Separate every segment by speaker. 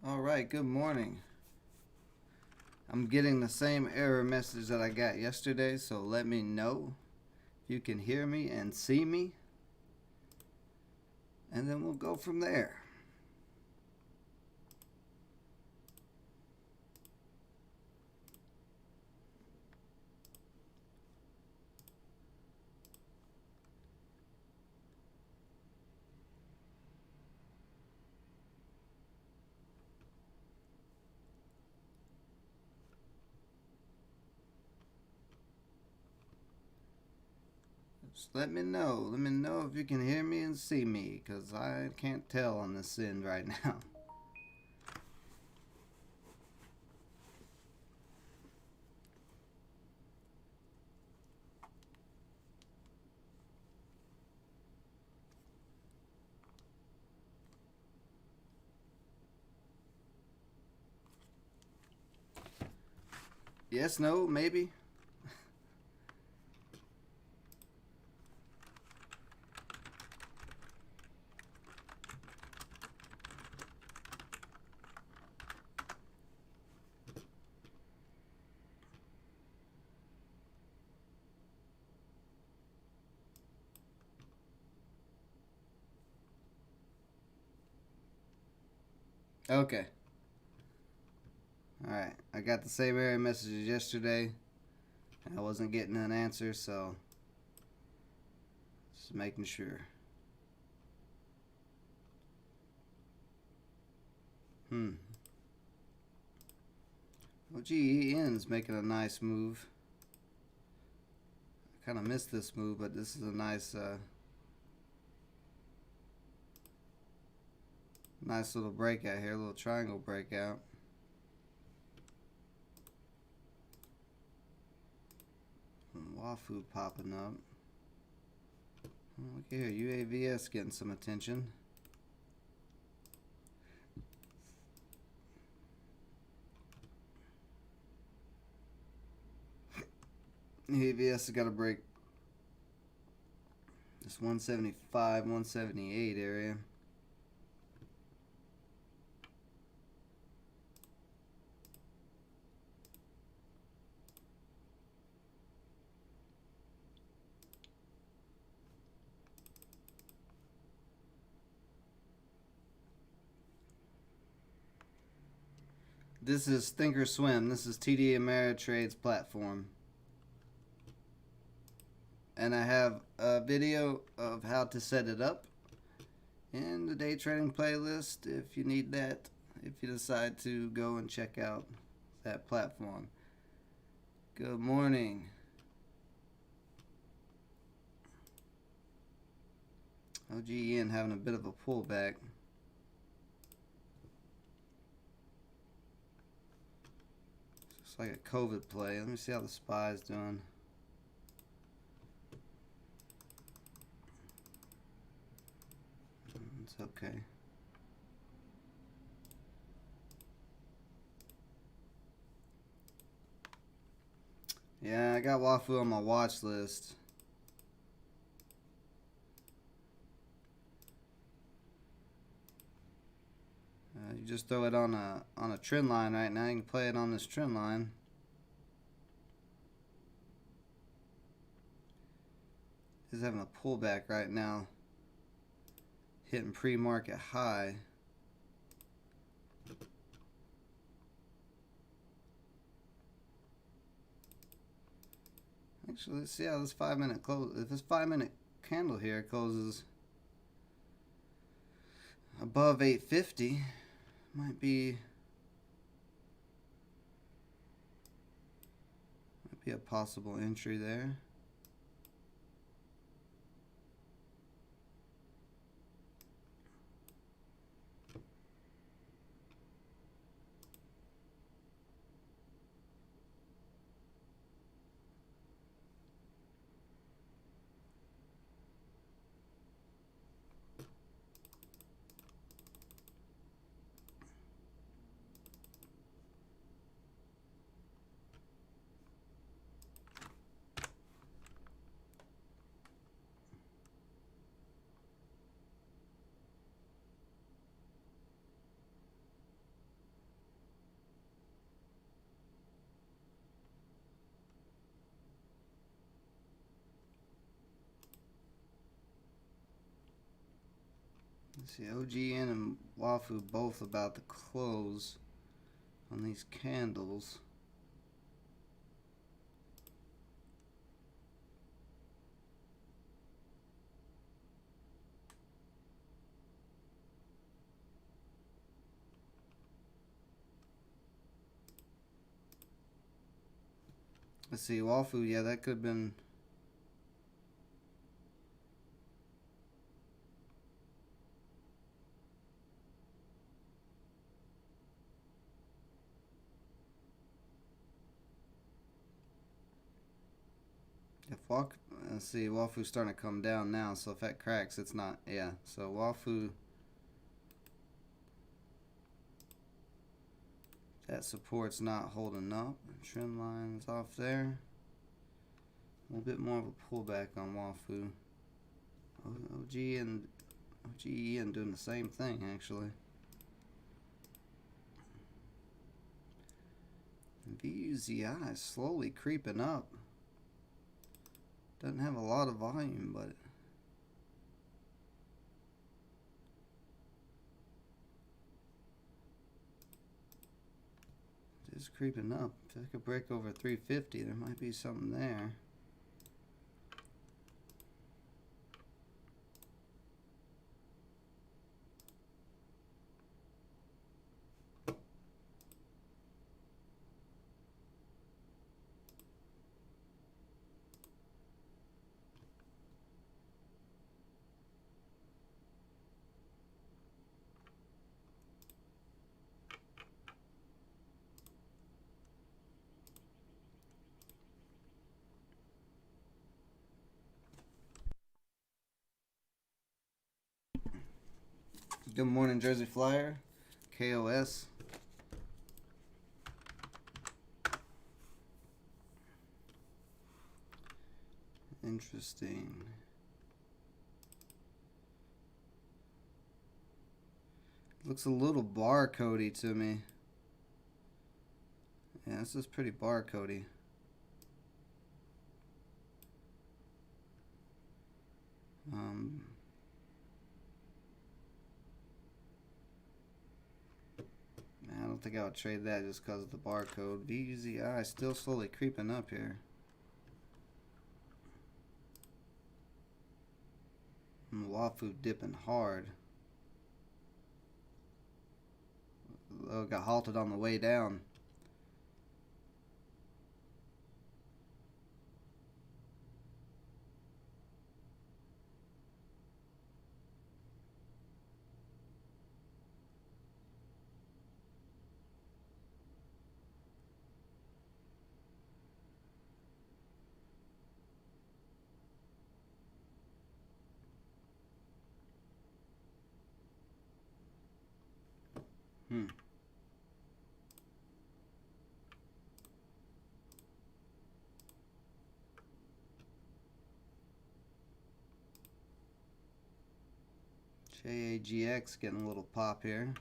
Speaker 1: Alright, good morning. I'm getting the same error message that I got yesterday, so let me know if you can hear me and see me, and then we'll go from there. Just let me know. Let me know if you can hear me and see me, because I can't tell on this end right now. Yes, no, maybe? Okay. Alright, I got the same error messages yesterday. I wasn't getting an answer, so just making sure. OGEN's making a nice move. I kind of missed this move, but this is a nice nice little breakout here, a little triangle breakout. WAFU popping up. Look here, UAVS getting some attention. UAVS has got to break this 175, 178 area. This is Thinkorswim. This is TD Ameritrade's platform. And I have a video of how to set it up in the day trading playlist if you need that, if you decide to go and check out that platform. Good morning. OGEN having a bit of a pullback. It's like a COVID play. Let me see how the SPY's doing. It's okay. Yeah, I got WAFU on my watch list. You just throw it on a trend line right now. You can play it on this trend line. It's having a pullback right now, hitting pre-market high. Actually, let's see how this 5-minute close. If this 5-minute candle here closes above 850, might be a possible entry there. Let's see, OGN and Wafu both about to close on these candles. Let's see, Wafu, yeah, that could have been. If Walk, let's see, Wafu's starting to come down now, so if that cracks, it's not, yeah. So Wafu, that support's not holding up. Trend lines off there. A little bit more of a pullback on Wafu. OGN doing the same thing, actually. VUZI is slowly creeping up. Doesn't have a lot of volume, but it is creeping up. If it could break over 350, there might be something there. Good morning, Jersey Flyer, KOS. Interesting. Looks a little barcodey to me. Yeah, this is pretty barcodey. I don't think I would trade that just because of the barcode. VUZI still slowly creeping up here. And Wafu dipping hard. Got halted on the way down. JAGX getting a little pop here.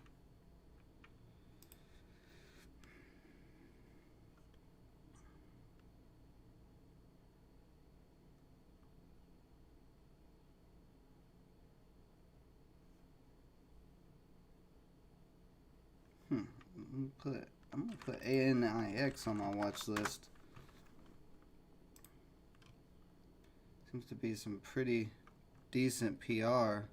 Speaker 1: I'm gonna put ANIX on my watch list. Seems to be some pretty decent PR.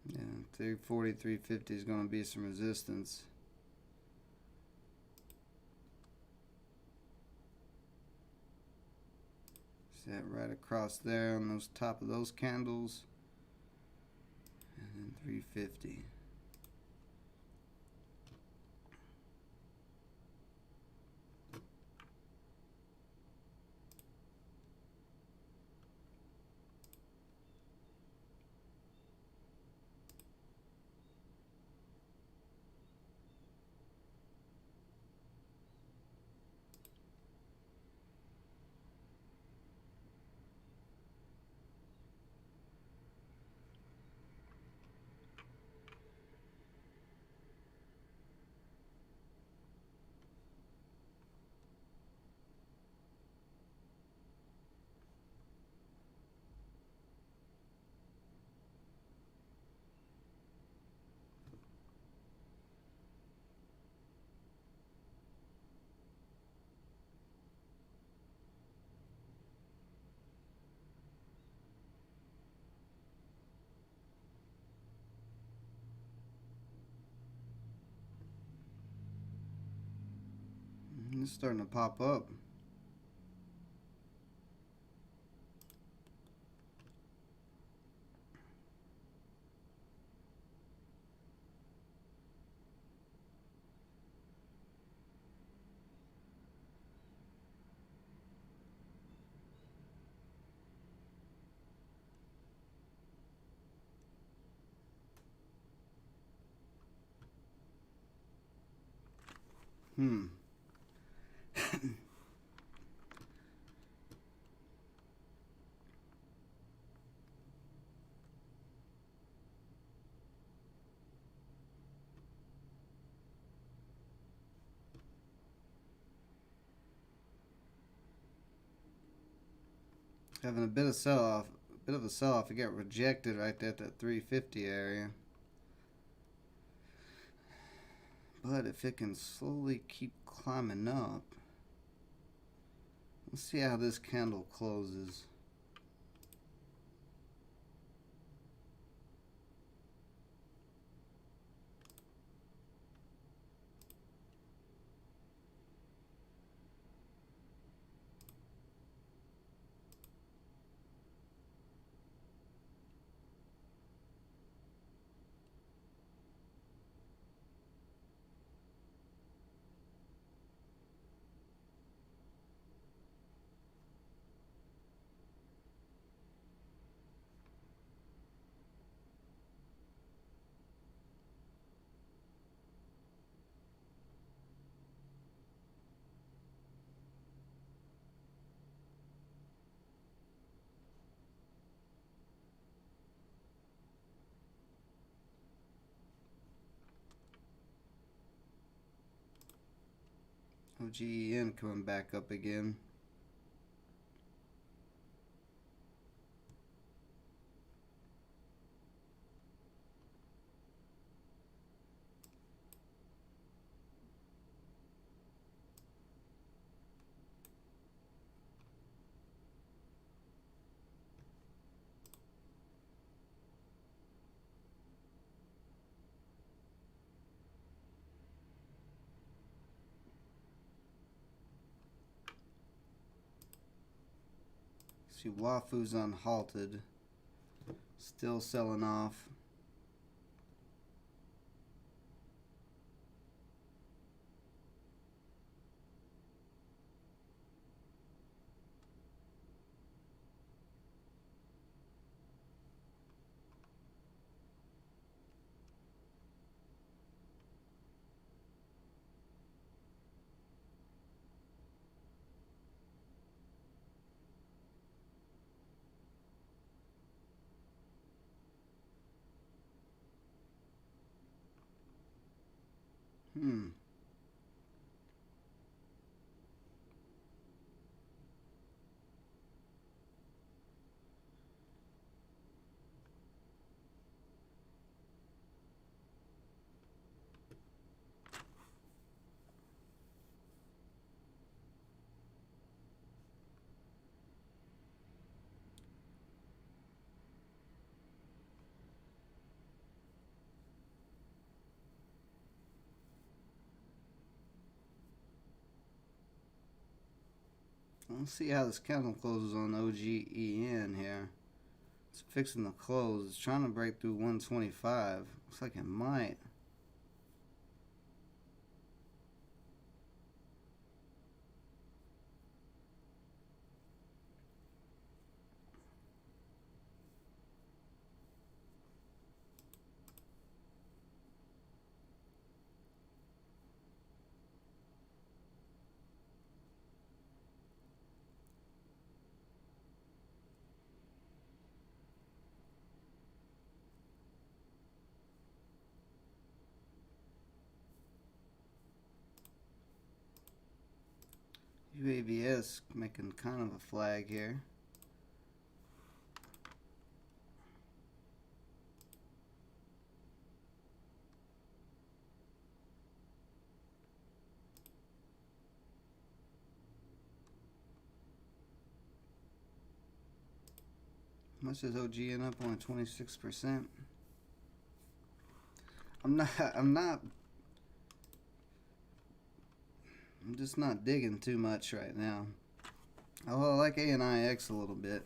Speaker 1: Yeah, 340, 350 is going to be some resistance. See that right across there on those top of those candles. And then 350. It's starting to pop up. Having a bit of sell-off, It got rejected right there at that 350 area. But if it can slowly keep climbing up, let's see how this candle closes. OGEN coming back up again. See, Wafu's unhalted, still selling off. Let's see how this candle closes on OGEN here. It's fixing to close. It's trying to break through 125. Looks like it might. UAVS making kind of a flag here. How much is OGN up? Only 26%. I'm not I'm just not digging too much right now. Although I like ANIX a little bit.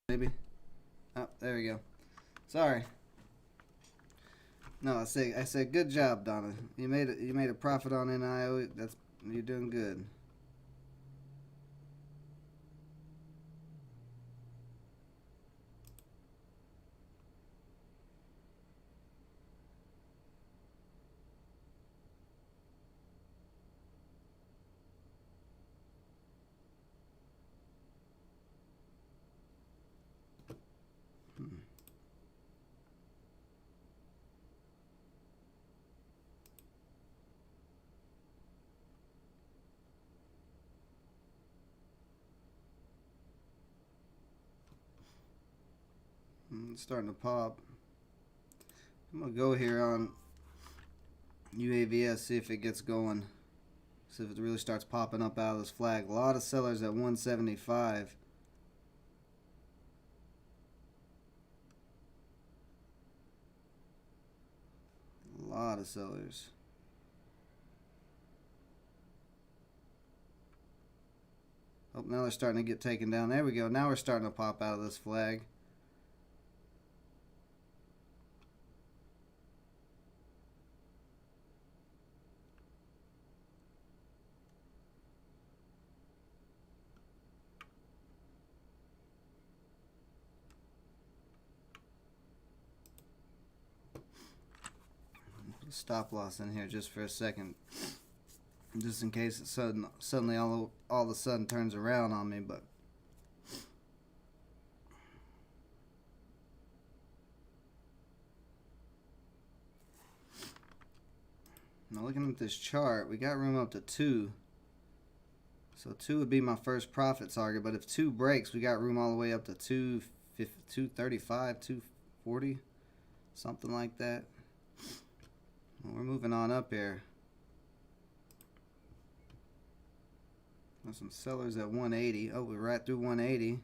Speaker 1: Maybe. Oh, there we go. Sorry. No, I said good job, Donna. You made a profit on NIO. You're doing good. It's starting to pop. I'm gonna go here on UAVS, see if it gets going. See if it really starts popping up out of this flag. A lot of sellers at 175. A lot of sellers. Oh, now they're starting to get taken down. There we go. Now we're starting to pop out of this flag. Put a stop loss in here just for a second, just in case it suddenly all of a sudden turns around on me. But now looking at this chart, we got room up to 2. So 2 would be my first profit target. But if 2 breaks, we got room all the way up to 235, 240, something like that. Well, we're moving on up here. There's some sellers at 180. Oh, we're right through 180.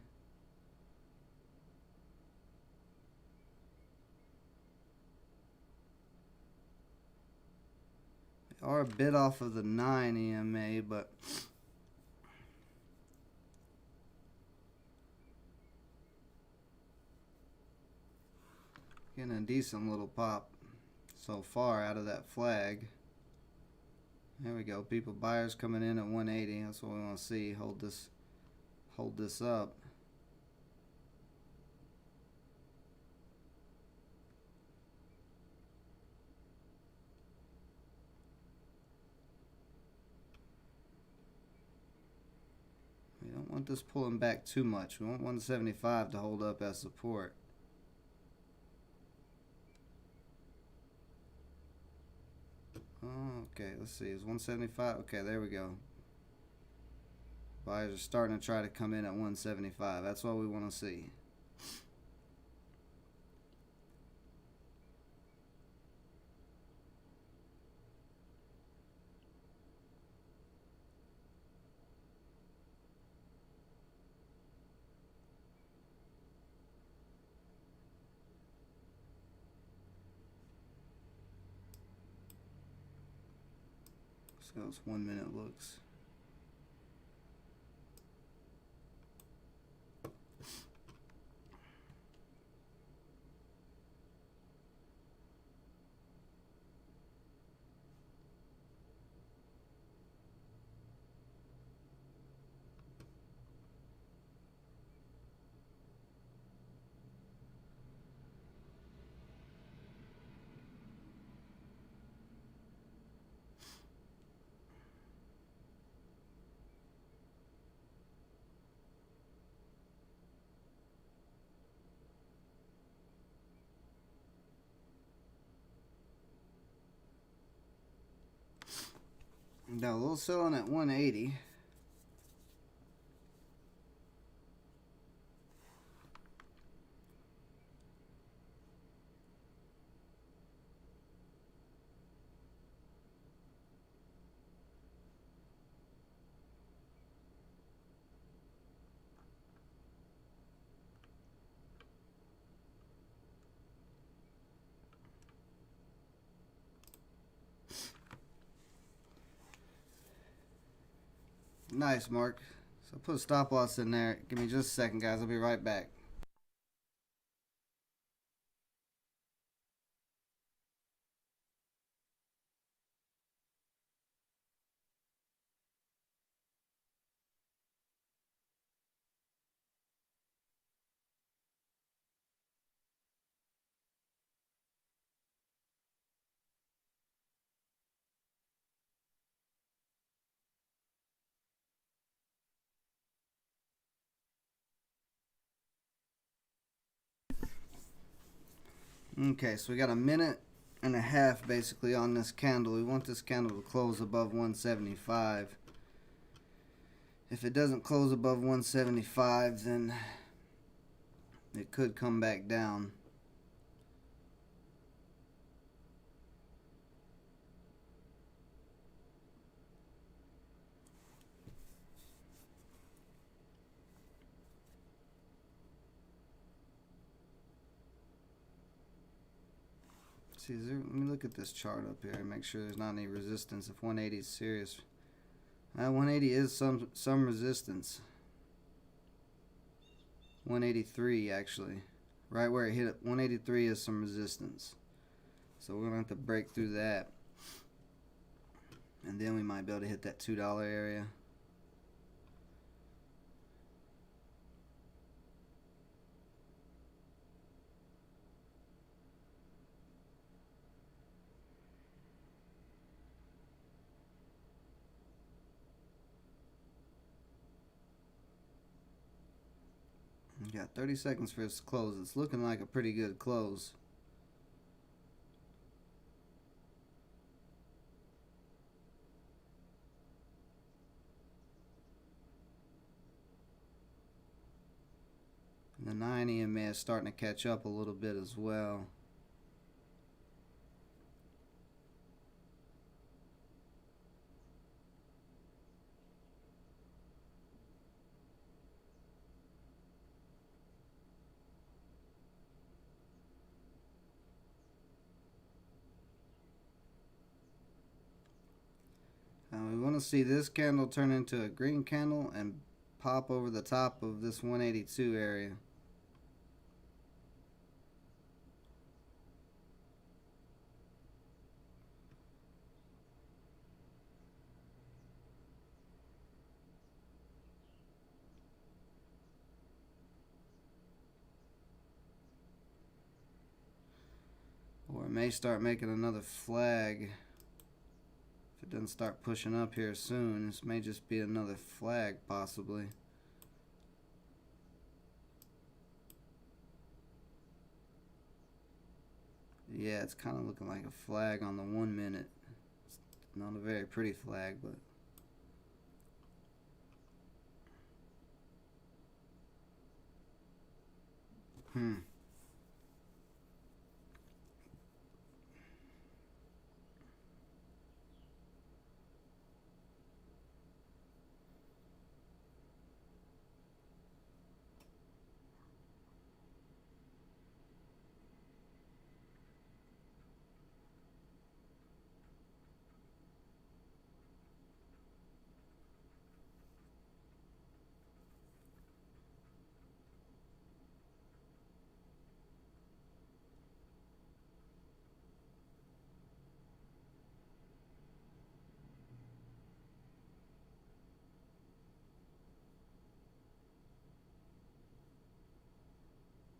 Speaker 1: We are a bit off of the 9 EMA, but getting a decent little pop so far out of that flag. There we go. People, buyers coming in at 180. That's what we want to see. Hold this up. We don't want this pulling back too much. We want 175 to hold up as support. Oh, okay, let's see. Is 175? Okay, there we go. Buyers are starting to try to come in at 175. That's what we want to see. So those 1 minute looks. Now, a little selling at 180. Nice, Mark. So put a stop loss in there. Give me just a second, guys. I'll be right back. Okay, so we got a minute and a half basically on this candle. We want this candle to close above 175. If it doesn't close above 175, then it could come back down. See, let me look at this chart up here and make sure there's not any resistance. If 180 is serious, 180 is some resistance. 183 actually, right where it hit it. 183 is some resistance, so we're gonna have to break through that, and then we might be able to hit that $2 area. We got 30 seconds for this to close. It's looking like a pretty good close. And the 9 EMA is starting to catch up a little bit as well. We want to see this candle turn into a green candle and pop over the top of this 182 area. may start making another flag. If it doesn't start pushing up here soon, this may just be another flag possibly. Yeah, it's kind of looking like a flag on the 1 minute. It's not a very pretty flag, but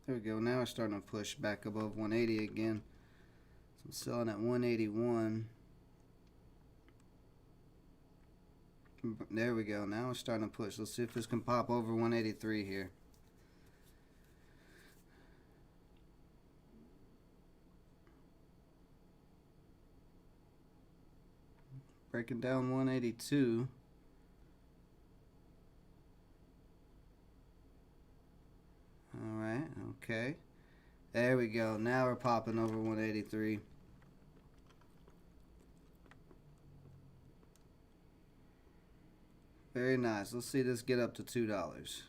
Speaker 1: there we go. Now we're starting to push back above 180 again. So I'm selling at 181. There we go. Now we're starting to push. Let's see if this can pop over 183 here. Breaking down 182. Alright, okay. There we go. Now we're popping over 183. Very nice. Let's see this get up to $2.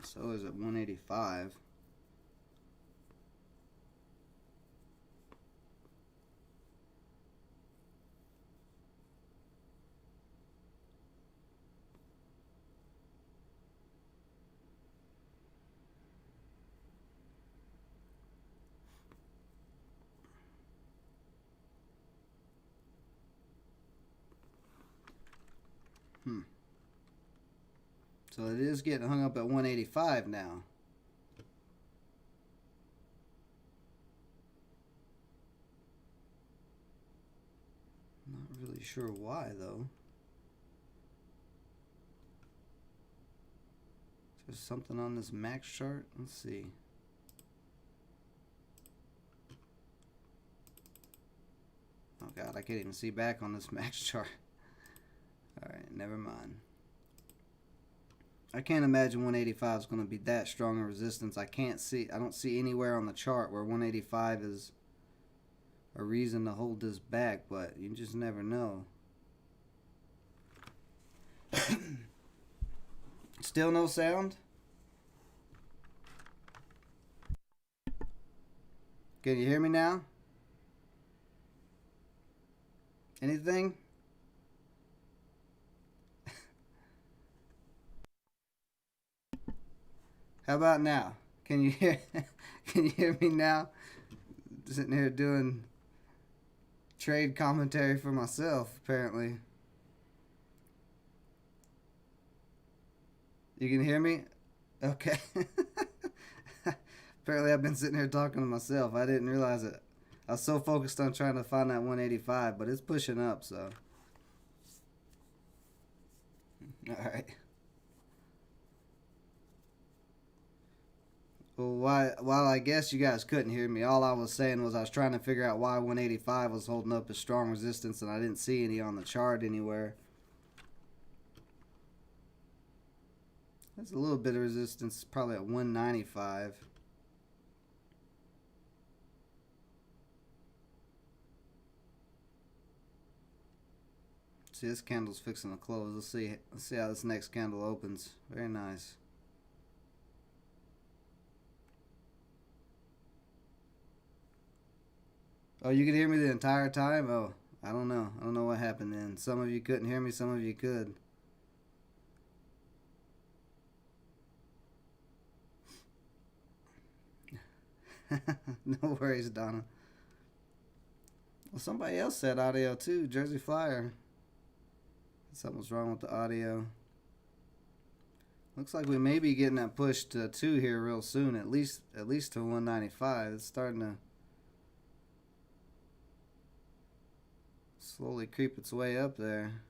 Speaker 1: So is it 185? So it is getting hung up at 185 now. Not really sure why though. Is there something on this max chart? Let's see. Oh god, I can't even see back on this max chart. Alright, never mind. I can't imagine 185 is going to be that strong a resistance. I don't see anywhere on the chart where 185 is a reason to hold this back, but you just never know. Still no sound? Can you hear me now? Anything? How about now? Can you hear can you hear me now? Sitting here doing trade commentary for myself, apparently. You can hear me? Okay. Apparently I've been sitting here talking to myself. I didn't realize it. I was so focused on trying to find that 185, but it's pushing up, so. Alright. Well, while I guess you guys couldn't hear me, all I was saying was I was trying to figure out why 185 was holding up a strong resistance, and I didn't see any on the chart anywhere. There's a little bit of resistance, probably at 195. See, this candle's fixing to close. Let's see how this next candle opens. Very nice. Oh, you could hear me the entire time? Oh, I don't know. I don't know what happened then. Some of you couldn't hear me, some of you could. No worries, Donna. Well, somebody else said audio too. Jersey Flyer. Something was wrong with the audio. Looks like we may be getting that push to 2 here real soon. At least to 195. It's starting to slowly creep its way up there.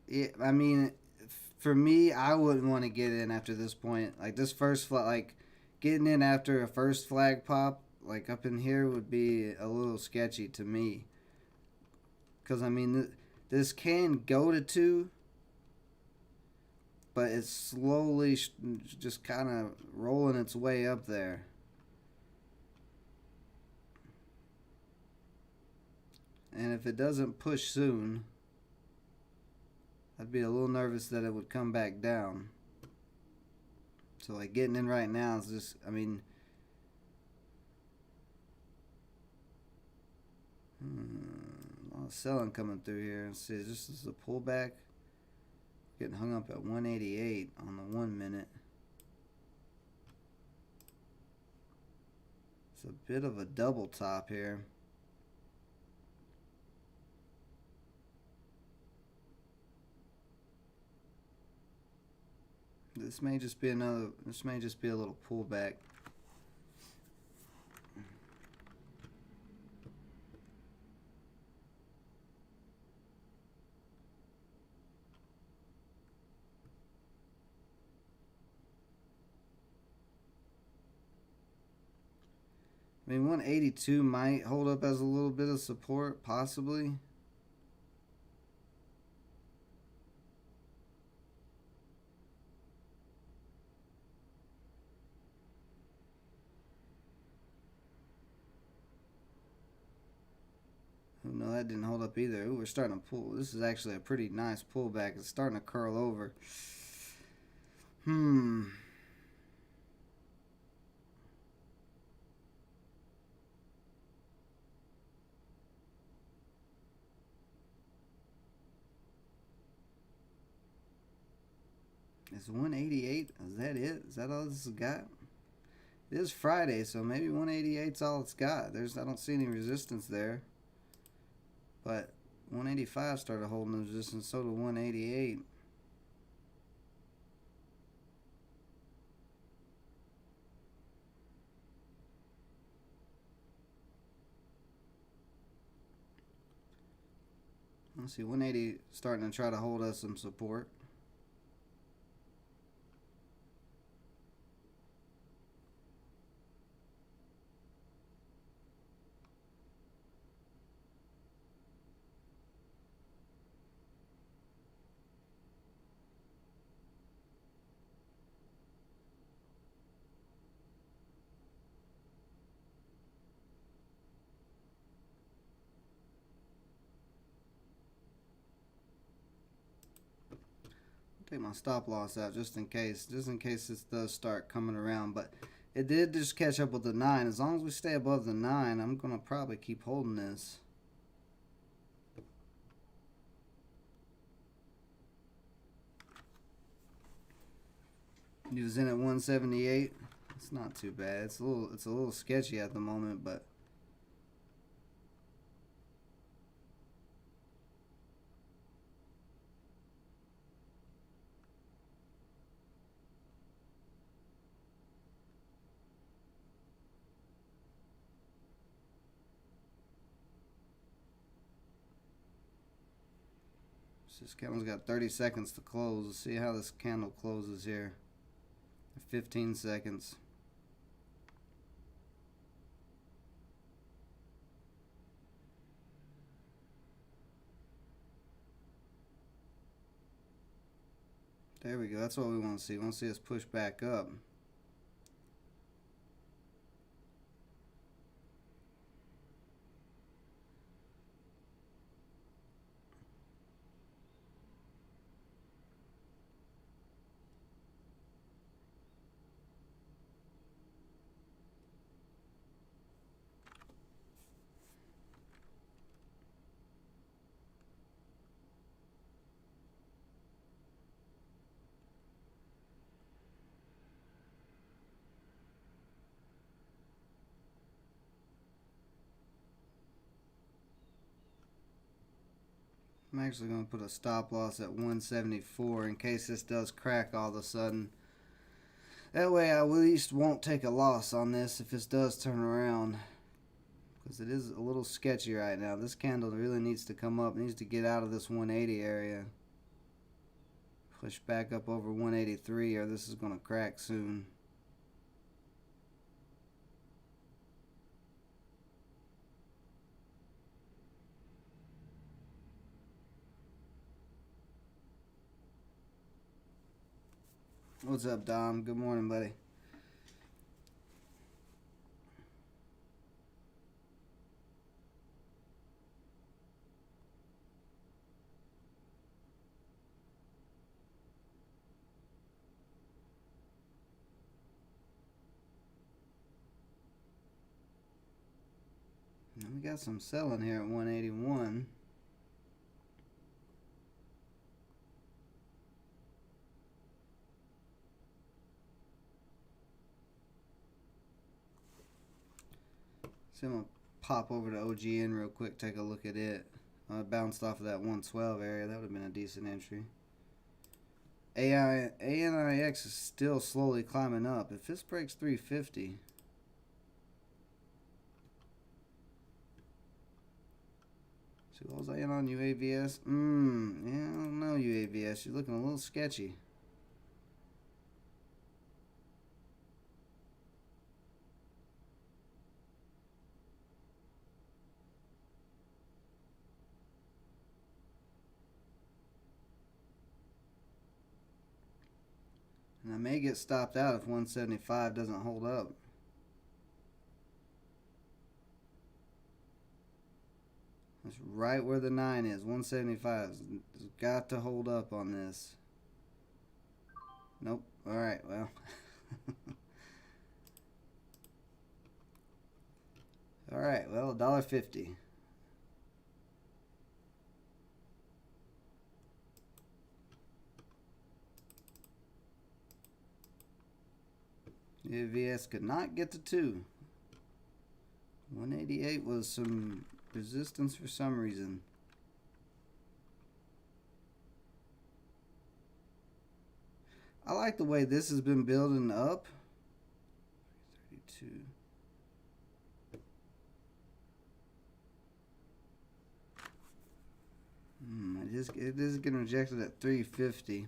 Speaker 1: Yeah, I mean, for me, I wouldn't want to get in after this point. Like this first flag, like getting in after a first flag pop, like up in here, would be a little sketchy to me. Cause I mean, this can go to 2, but it's slowly just kind of rolling its way up there. And if it doesn't push soon, I'd be a little nervous that it would come back down. So like getting in right now is just, I mean, a lot of selling coming through here. Let's see, this is a pullback. Getting hung up at 188 on the 1 minute. It's a bit of a double top here. This may just be a little pullback. I mean, 182 might hold up as a little bit of support, possibly. Oh, no, that didn't hold up either. Ooh, we're starting to pull. This is actually a pretty nice pullback. It's starting to curl over. Is 188? Is that it? Is that all this has got? It is Friday, so maybe 188's all it's got. I don't see any resistance there. But 185 started holding resistance, so did 188. Let's see, 180 starting to try to hold us some support. Take my stop loss out just in case this does start coming around. But it did just catch up with the 9. As long as we stay above the 9, I'm gonna probably keep holding this. He was in at 178. It's not too bad. It's a little sketchy at the moment, but this candle's got 30 seconds to close. Let's see how this candle closes here. 15 seconds. There we go. That's what we want to see. We want to see us push back up. I'm actually going to put a stop loss at 174 in case this does crack all of a sudden. That way I at least won't take a loss on this if this does turn around. Because it is a little sketchy right now. This candle really needs to come up. It needs to get out of this 180 area. Push back up over 183 or this is going to crack soon. What's up, Dom? Good morning, buddy. We got some selling here at 181. So I'm going to pop over to OGN real quick, take a look at it. I bounced off of that 112 area. That would have been a decent entry. ANIX is still slowly climbing up. If this breaks 350... So what was I in on UAVS? Yeah, I don't know UAVS. You're looking a little sketchy. And I may get stopped out if 175 doesn't hold up. That's right where the 9 is. 175 has got to hold up on this. Nope. Alright, well. Alright, well, $1.50. VS could not get to 2. 188 was some resistance for some reason. I like the way this has been building up. 32. It is getting rejected at 350.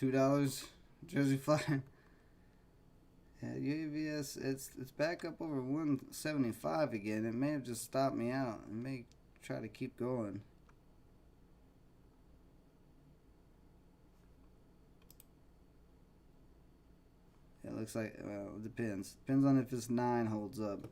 Speaker 1: $2 Jersey Flyer. Yeah, UAVS, it's back up over 175 again. It may have just stopped me out. It may try to keep going. Yeah, it looks like, well, it depends. Depends on if this 9 holds up.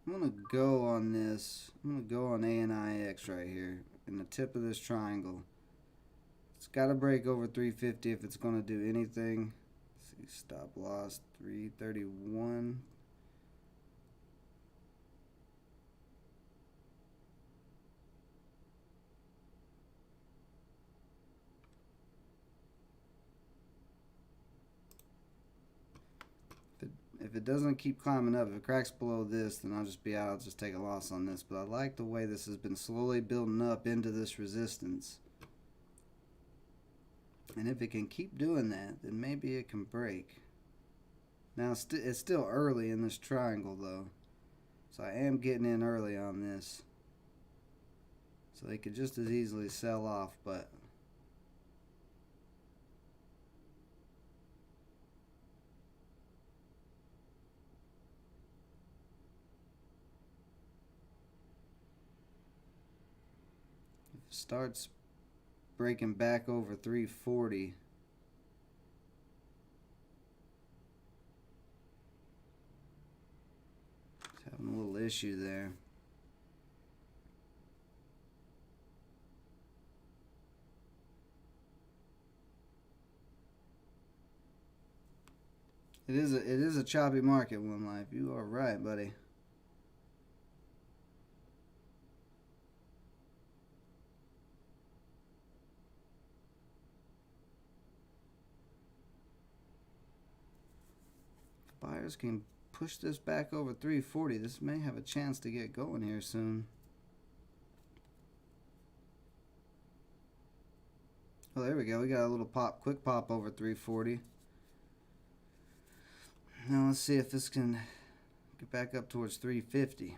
Speaker 1: I'm going to go on this. I'm going to go on ANIX right here in the tip of this triangle. It's got to break over 350 if it's going to do anything. Let's see, stop loss 331. if it doesn't keep climbing up, if it cracks below this, then I'll just be out. I'll just take a loss on this. But I like the way this has been slowly building up into this resistance. And if it can keep doing that, then maybe it can break. Now, it's still early in this triangle, though. So I am getting in early on this. So they could just as easily sell off, but... if it starts breaking back over 340... having a little issue there. It is a choppy market, One Life. You are right, buddy. If buyers can push this back over 340, this may have a chance to get going here soon. Oh, there we go. We got a little pop, quick pop over 340. Now let's see if this can get back up towards 350.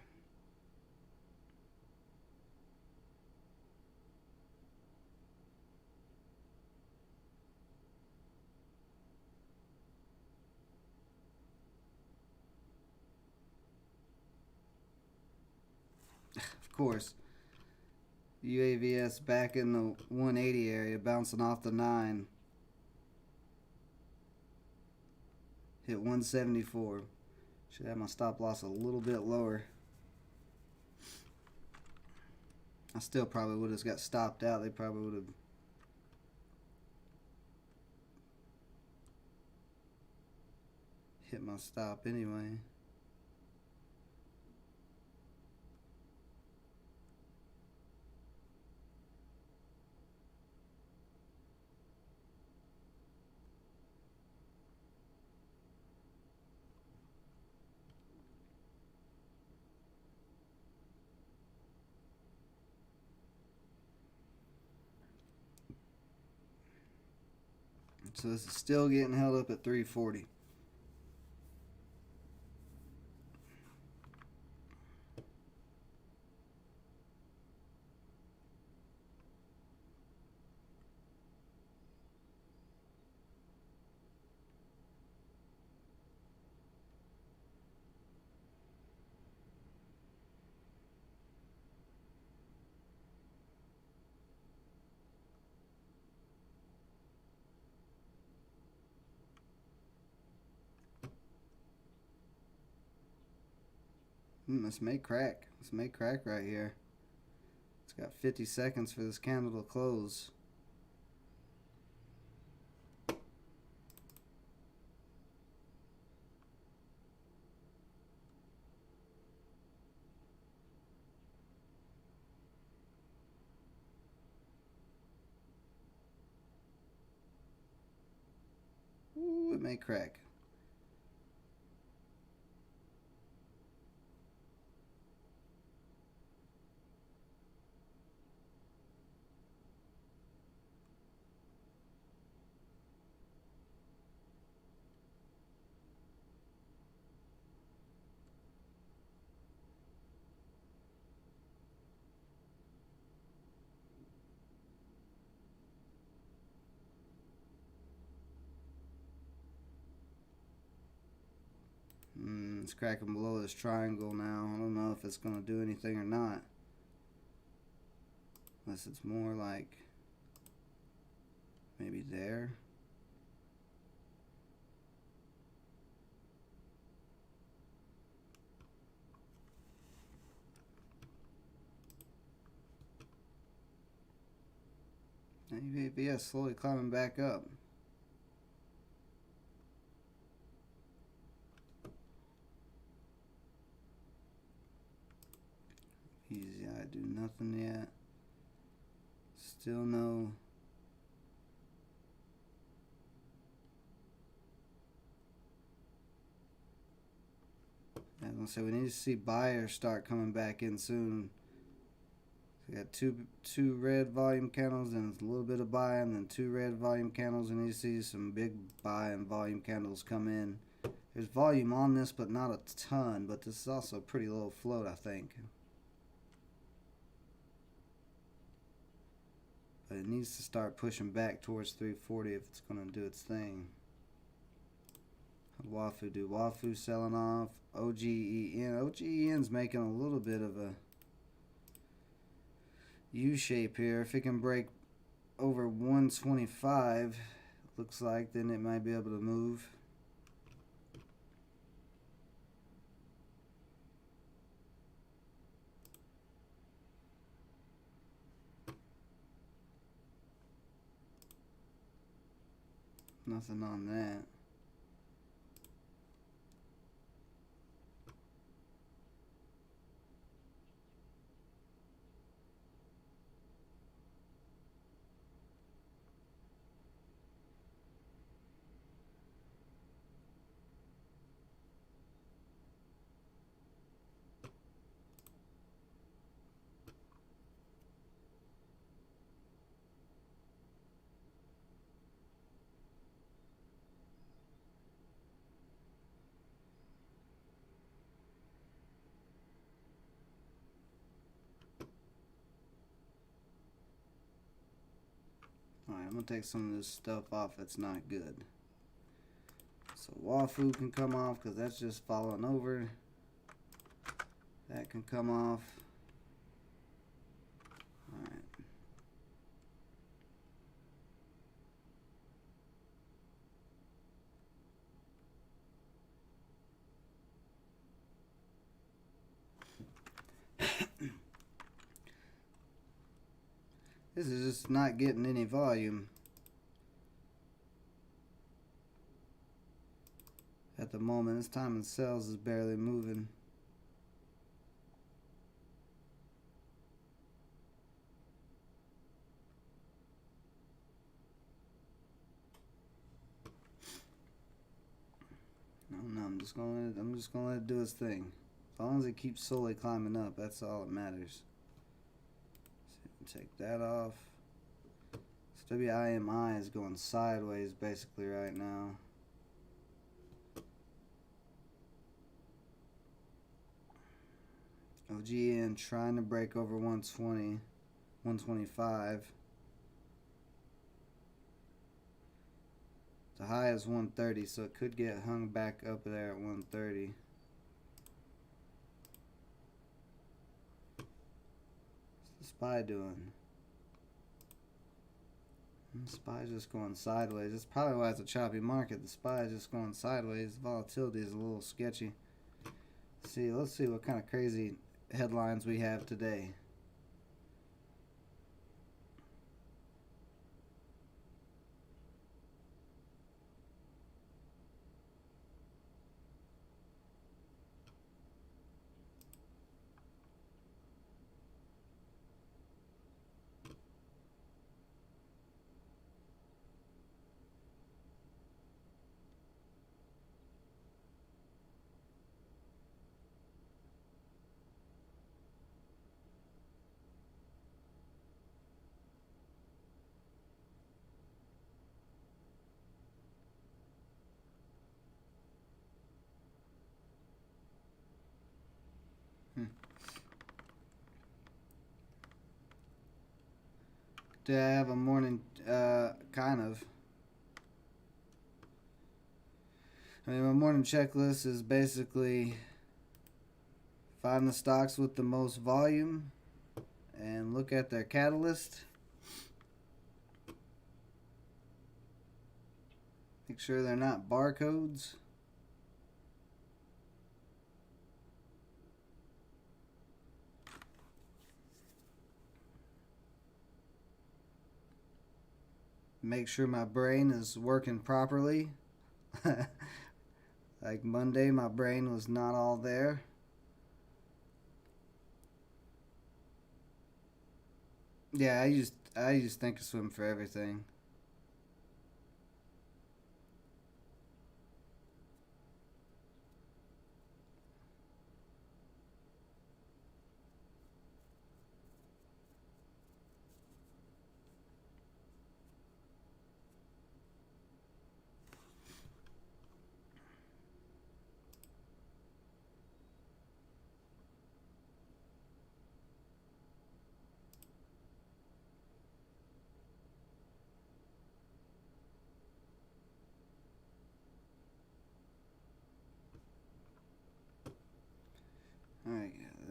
Speaker 1: Of course, UAVS back in the 180 area, bouncing off the 9. Hit 174. Should have my stop loss a little bit lower. I still probably would have got stopped out. They probably would have hit my stop anyway. So this is still getting held up at 340. This may crack. This may crack right here. It's got 50 seconds for this candle to close. Ooh, it may crack. It's cracking below this triangle now. I don't know if it's going to do anything or not. Unless it's more like maybe there. UAVS slowly climbing back up. Easy, I do nothing yet. Still no. So we need to see buyers start coming back in soon. We got two red volume candles and a little bit of buy, and then two red volume candles. We need to see some big buy and volume candles come in. There's volume on this, but not a ton. But this is also a pretty low float, I think. But it needs to start pushing back towards 340 if it's going to do its thing. Wafu do Wafu selling off. OGEN. OGEN's making a little bit of a U shape here. If it can break over 125, looks like, then it might be able to move. Nothing on that. Alright, I'm going to take some of this stuff off that's not good. So Wafu can come off because that's just falling over. That can come off. Alright. This is just not getting any volume. At the moment, this time in sales is barely moving. No, I'm just gonna let it do its thing. As long as it keeps slowly climbing up, that's all that matters. So take that off. So WIMI is going sideways basically right now. OGN trying to break over 120, 125. The high is 130, so it could get hung back up there at 130. What's the SPY doing? The SPY's just going sideways. That's probably why it's a choppy market. The SPY is just going sideways. Volatility is a little sketchy. Let's see what kind of crazy headlines we have today. Do I have a morning, kind of. I mean, my morning checklist is basically find the stocks with the most volume and look at their catalyst. Make sure they're not barcodes. Make sure my brain is working properly. Like Monday, my brain was not all there. Yeah, I use Thinkorswim for everything.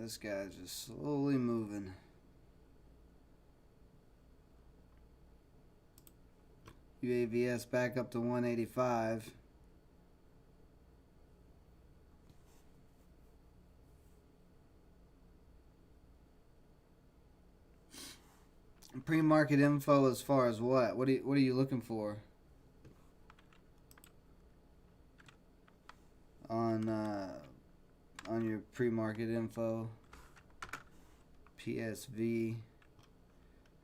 Speaker 1: This guy's just slowly moving. UAVS back up to 185. Pre-market info as far as what? What are you looking for? On your pre-market info. PSV.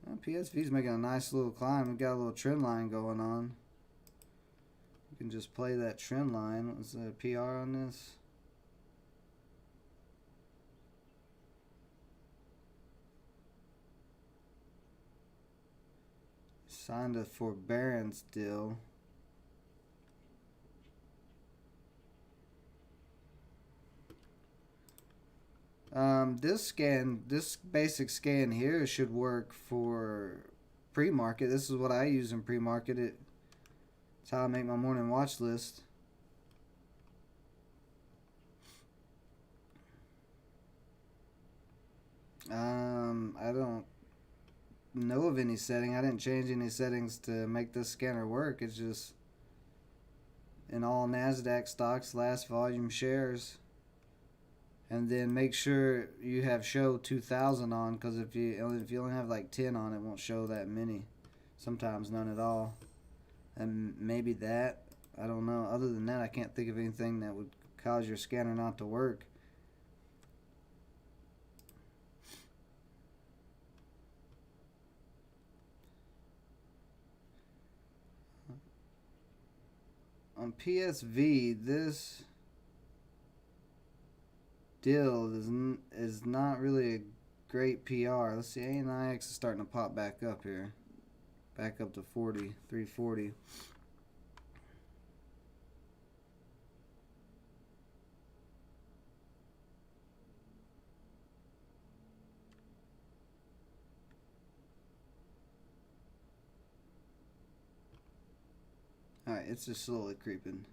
Speaker 1: Well, PSV's making a nice little climb. We've got a little trend line going on. You can just play that trend line. What's the PR on this? Signed a forbearance deal. This basic scan here should work for pre-market. This is what I use in pre-market. It's how I make my morning watch list. I don't know of any setting. I didn't change any settings to make this scanner work. It's just in all NASDAQ stocks, last volume shares. And then make sure you have show 2000 on, because if you only have like 10 on, it won't show that many. Sometimes none at all. And maybe that, I don't know. Other than that, I can't think of anything that would cause your scanner not to work. On PSV, this deal is not really a great PR. Let's see, ANIX is starting to pop back up here. Back up to 40, 340. Alright, it's just slowly creeping.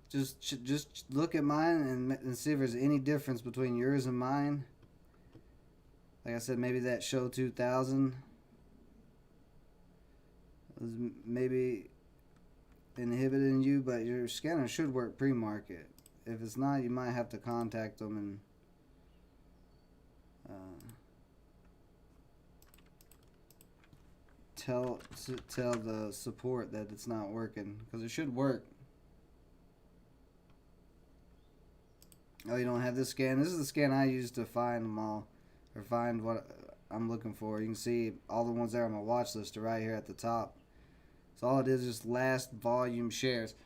Speaker 1: Just look at mine and see if there's any difference between yours and mine. Like I said, maybe that show 2000 was maybe inhibiting you, but your scanner should work pre-market. If it's not, you might have to contact them and tell the support that it's not working, because it should work. Oh, you don't have this scan? This is the scan I use to find them all, or find what I'm looking for. You can see all the ones there on my watch list are right here at the top. So all it is just last volume shares.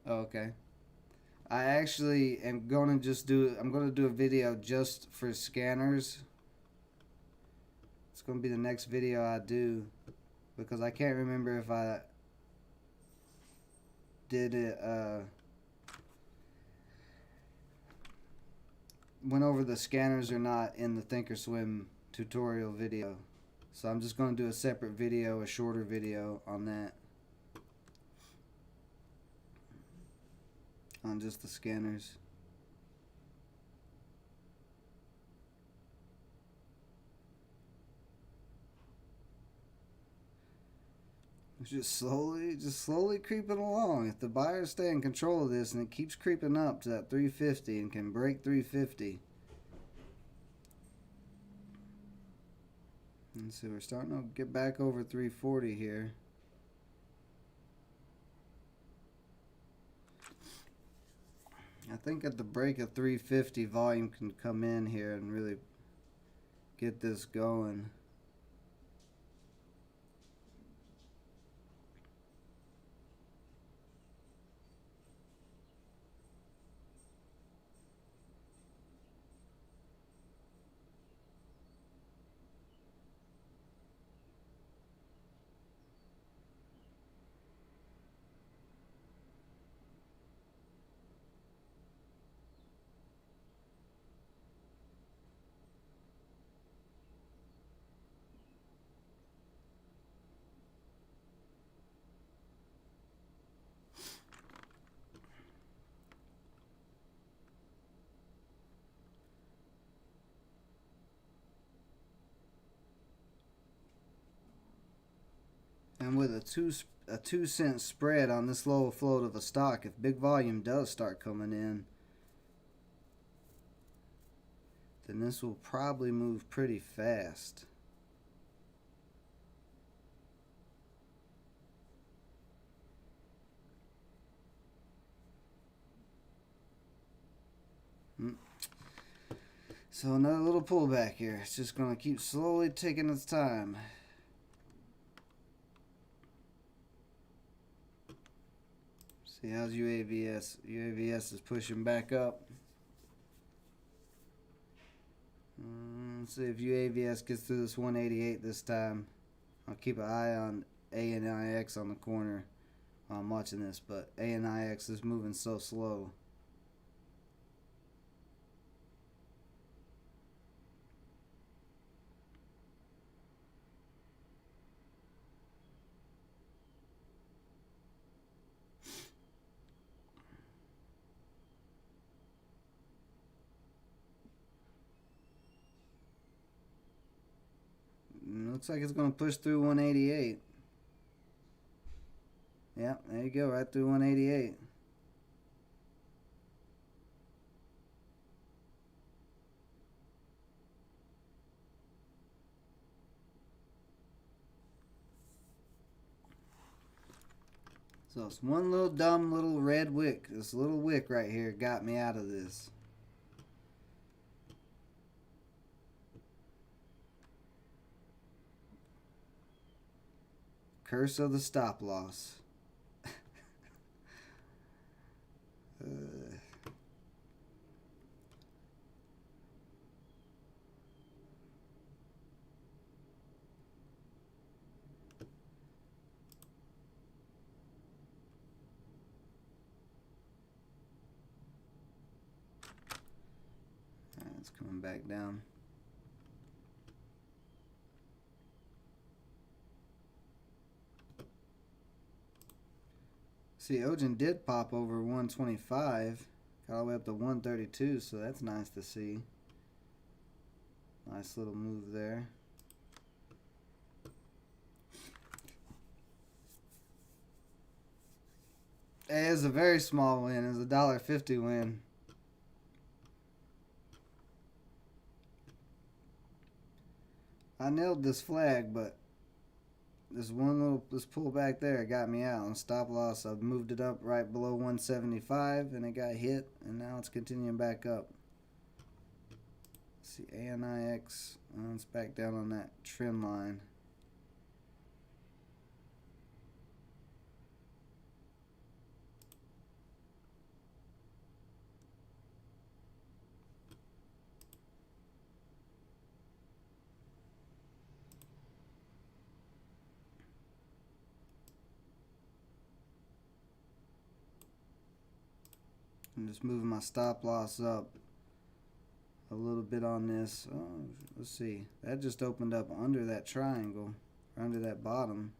Speaker 1: Oh, okay. I actually am going to I'm going to do a video just for scanners. It's going to be the next video I do, because I can't remember if I did it, went over the scanners or not in the Thinkorswim tutorial video. So I'm just going to do a separate video, a shorter video on that. On just the scanners. It's just slowly creeping along. If the buyers stay in control of this and it keeps creeping up to that 350 and can break 350. And so we're starting to get back over 340 here. I think at the break of 350, volume can come in here and really get this going. And with a 2 cent spread on this low float of a stock, if big volume does start coming in, then this will probably move pretty fast. So another little pullback here. It's just going to keep slowly taking its time. See, how's UAVS? UAVS is pushing back up. Let's see if UAVS gets through this 188 this time. I'll keep an eye on ANIX on the corner while I'm watching this, but ANIX is moving so slow. Looks like it's going to push through 188. Yep, there you go, right through 188. So it's one little dumb little red wick. This little wick right here got me out of this. Curse of the stop loss. It's coming back down. See, Ojin did pop over 125. Got all the way up to 132, so that's nice to see. Nice little move there. It is a very small win. It's a $1.50 win. I nailed this flag, but this pull back there got me out on stop loss. I've moved it up right below 175 and it got hit, and now it's continuing back up. Let's see, ANIX, it's back down on that trend line. I'm just moving my stop loss up a little bit on this. Oh, let's see. That just opened up under that triangle, or under that bottom.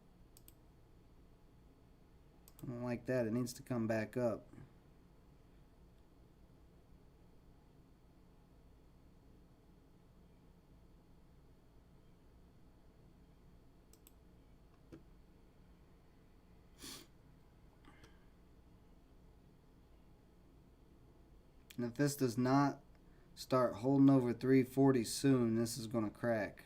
Speaker 1: I don't like that. It needs to come back up. And if this does not start holding over 340 soon, this is going to crack.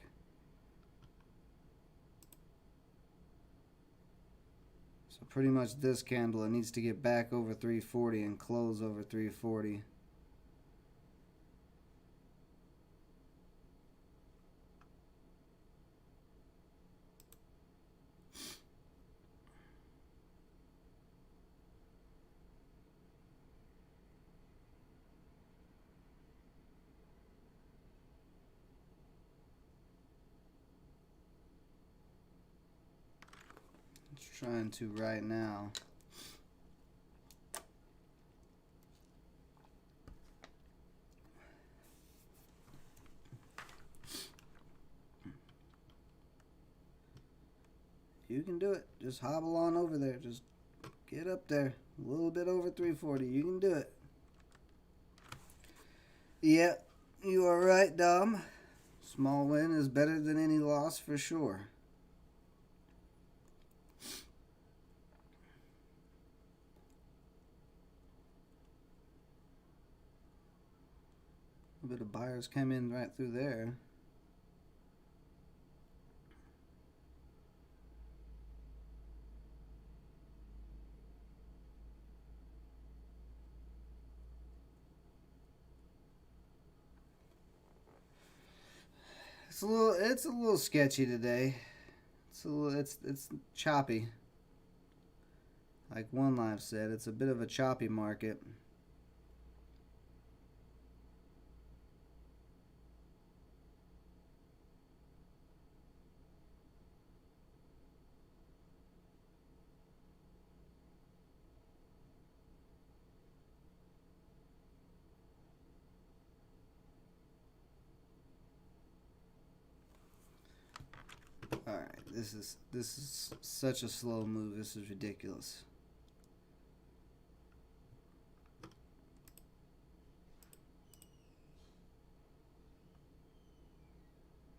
Speaker 1: So pretty much this candle, it needs to get back over 340 and close over 340. Trying to right now. You can do it. Just hobble on over there. Just get up there. A little bit over 340. You can do it. Yep, you are right, Dom. Small win is better than any loss for sure. bit of buyers came in right through there. It's a little sketchy today. It's choppy. Like One Life said, it's a bit of a choppy market. All right, this is such a slow move. This is ridiculous.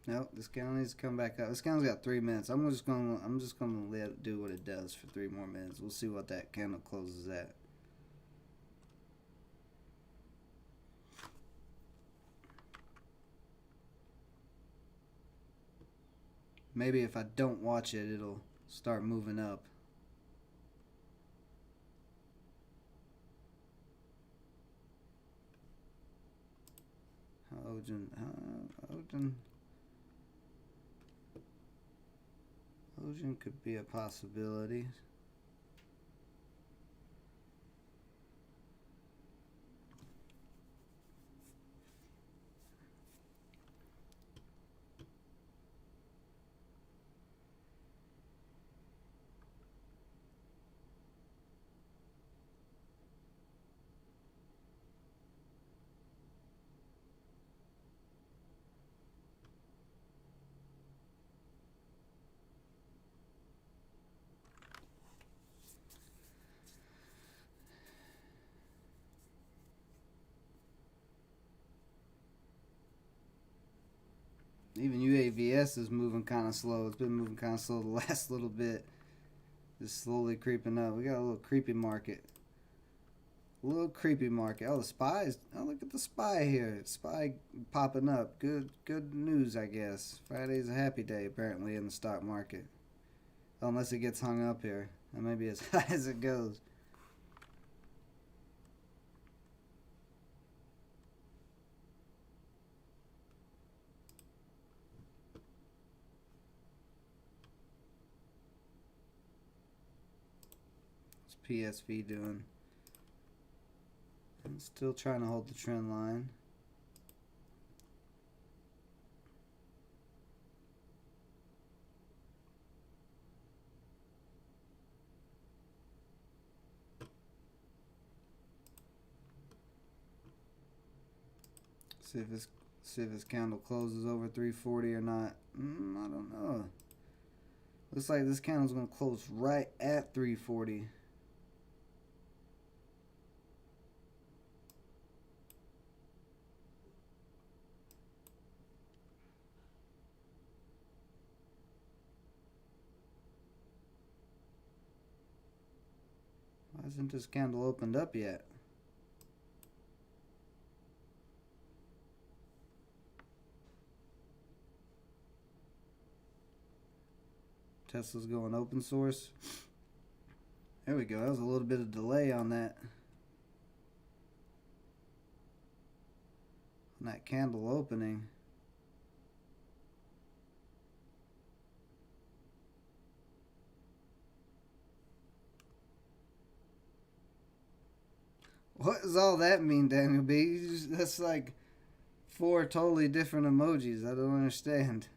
Speaker 1: Nope, this candle needs to come back up. This candle's got 3 minutes. I'm just gonna let it do what it does for 3 more minutes. We'll see what that candle closes at. Maybe if I don't watch it, it'll start moving up. Ocean could be a possibility. Even UAVS is moving kind of slow. It's been moving kind of slow the last little bit. Just slowly creeping up. We got a little creepy market. A little creepy market. Oh, the SPY's. Oh, look at the SPY here. SPY popping up. Good news, I guess. Friday's a happy day, apparently, in the stock market. Unless it gets hung up here. That may be as high as it goes. What's PSV doing? I'm still trying to hold the trend line. See if this candle closes over 340 or not. I don't know. Looks like this candle's gonna close right at 340. Why hasn't this candle opened up yet? Tesla's going open source. There we go. That was a little bit of delay on that. On that candle opening. What does all that mean, Daniel B? That's like 4 totally different emojis. I don't understand.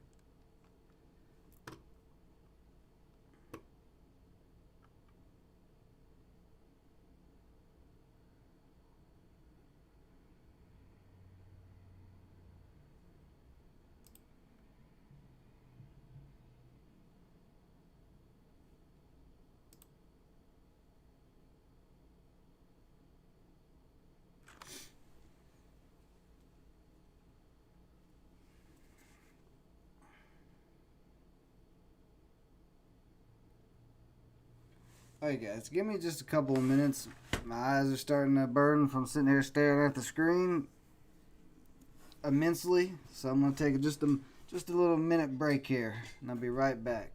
Speaker 1: Alright guys, give me just a couple of minutes. My eyes are starting to burn from sitting here staring at the screen. immensely, so I'm going to take just a little minute break here, and I'll be right back.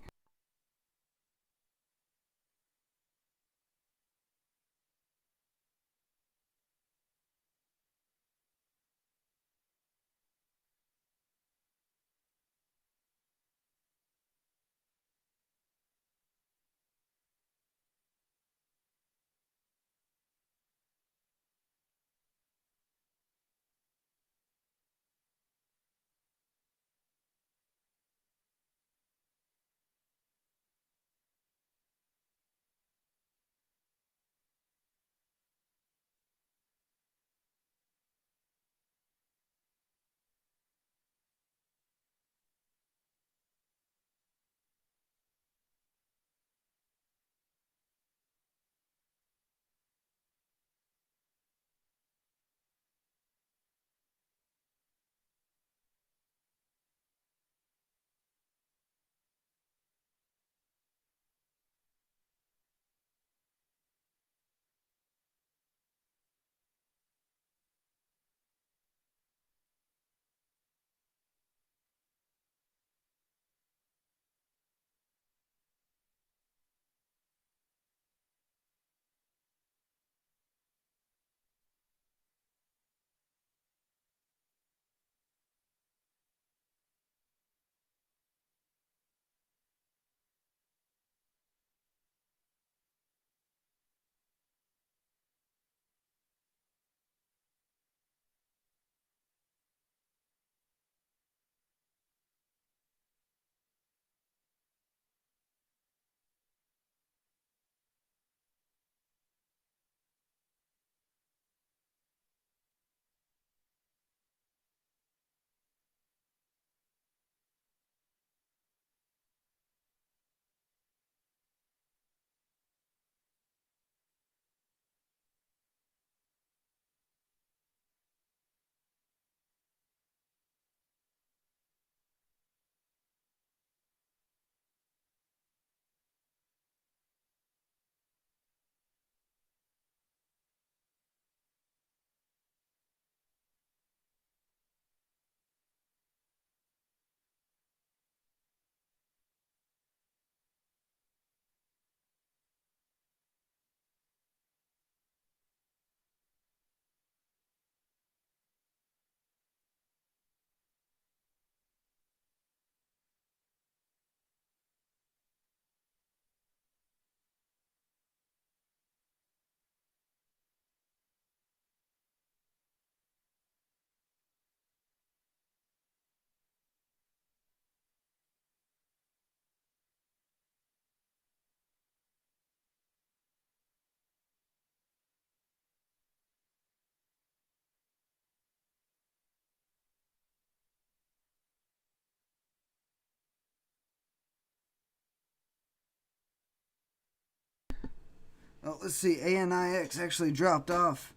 Speaker 1: Oh, let's see. ANIX actually dropped off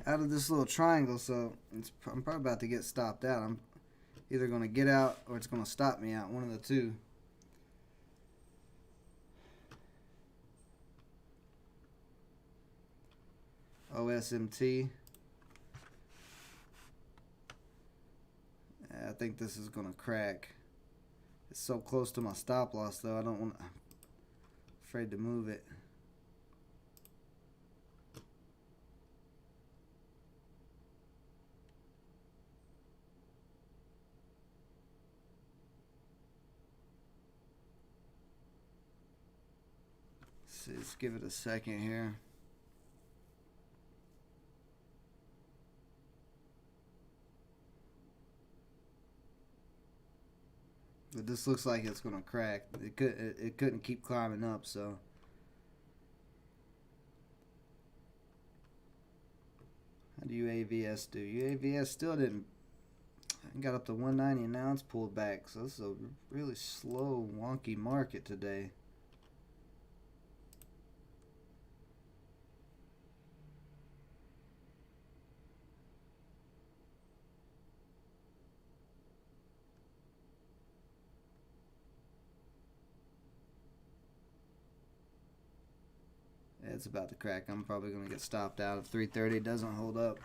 Speaker 1: out of this little triangle, so I'm probably about to get stopped out. I'm either going to get out or it's going to stop me out. One of the two. OSMT. I think this is going to crack. It's so close to my stop loss, though. I'm afraid to move it. Let's give it a second here. But this looks like it's gonna crack. It couldn't keep climbing up, so. How do UAVS do? UAVS still didn't. Got up to 190 and now it's pulled back. So this is a really slow, wonky market today. It's about to crack. I'm probably going to get stopped out if 330 doesn't hold up.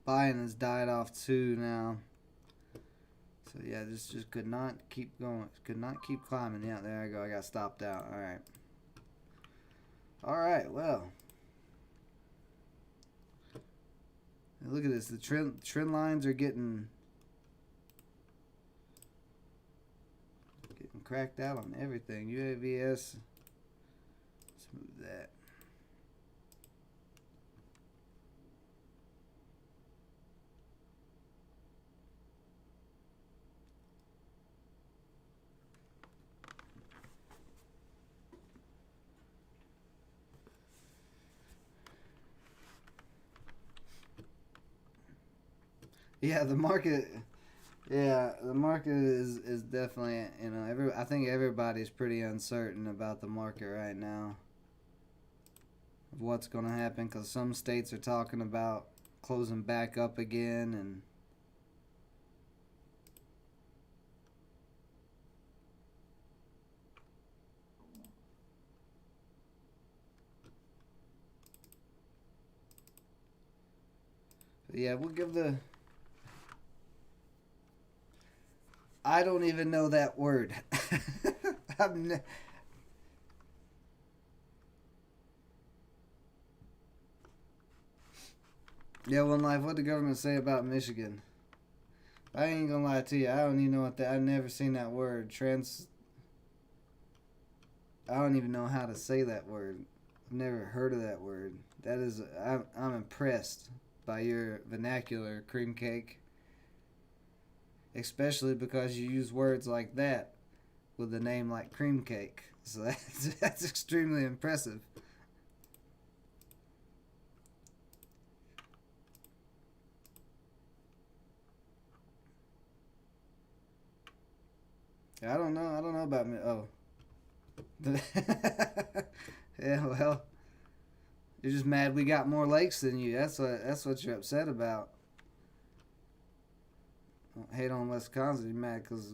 Speaker 1: buying has died off too now. So yeah, this just could not keep going. Could not keep climbing. Yeah, there I go. I got stopped out. All right. All right. Well, look at this. The trend lines are getting cracked out on everything. UAVS. Let's move that. Yeah, the market. Yeah, the market is definitely, you know, I think everybody's pretty uncertain about the market right now. Of what's going to happen, because some states are talking about closing back up again, and yeah, we'll give the. I don't even know that word. Yeah, One Life, what the government say about Michigan? I ain't gonna lie to you. I don't even know what that. I've never seen that word. I don't even know how to say that word. I've never heard of that word. That is. I'm impressed by your vernacular, Cream Cake. Especially because you use words like that with a name like Cream Cake. So that's extremely impressive. I don't know. I don't know about me. Oh. Yeah, well, you're just mad we got more lakes than you. That's what you're upset about. Don't hate on Wisconsin. You're mad because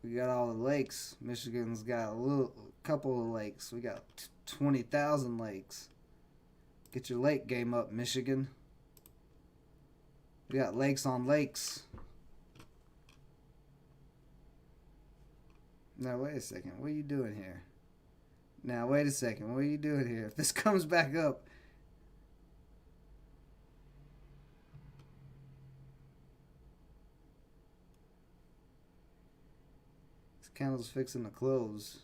Speaker 1: we got all the lakes. Michigan's got a couple of lakes. We got 20,000 lakes. Get your lake game up, Michigan. We got lakes on lakes. Now, wait a second. What are you doing here? Now, wait a second. What are you doing here? If this comes back up. This candle's fixing to close.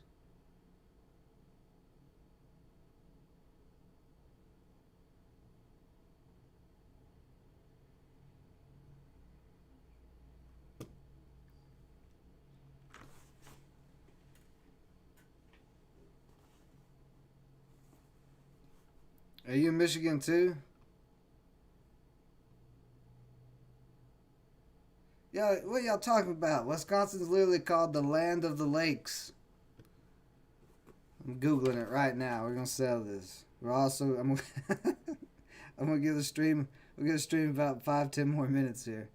Speaker 1: Are you in Michigan too? Yeah, what y'all talking about? Wisconsin's literally called the land of the lakes. I'm googling it right now. We're gonna sell this. We're also I'm gonna give the stream. We're gonna stream about 5-10 more minutes here.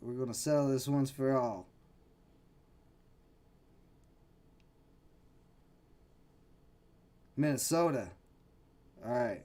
Speaker 1: We're gonna sell this once for all. Minnesota. All right.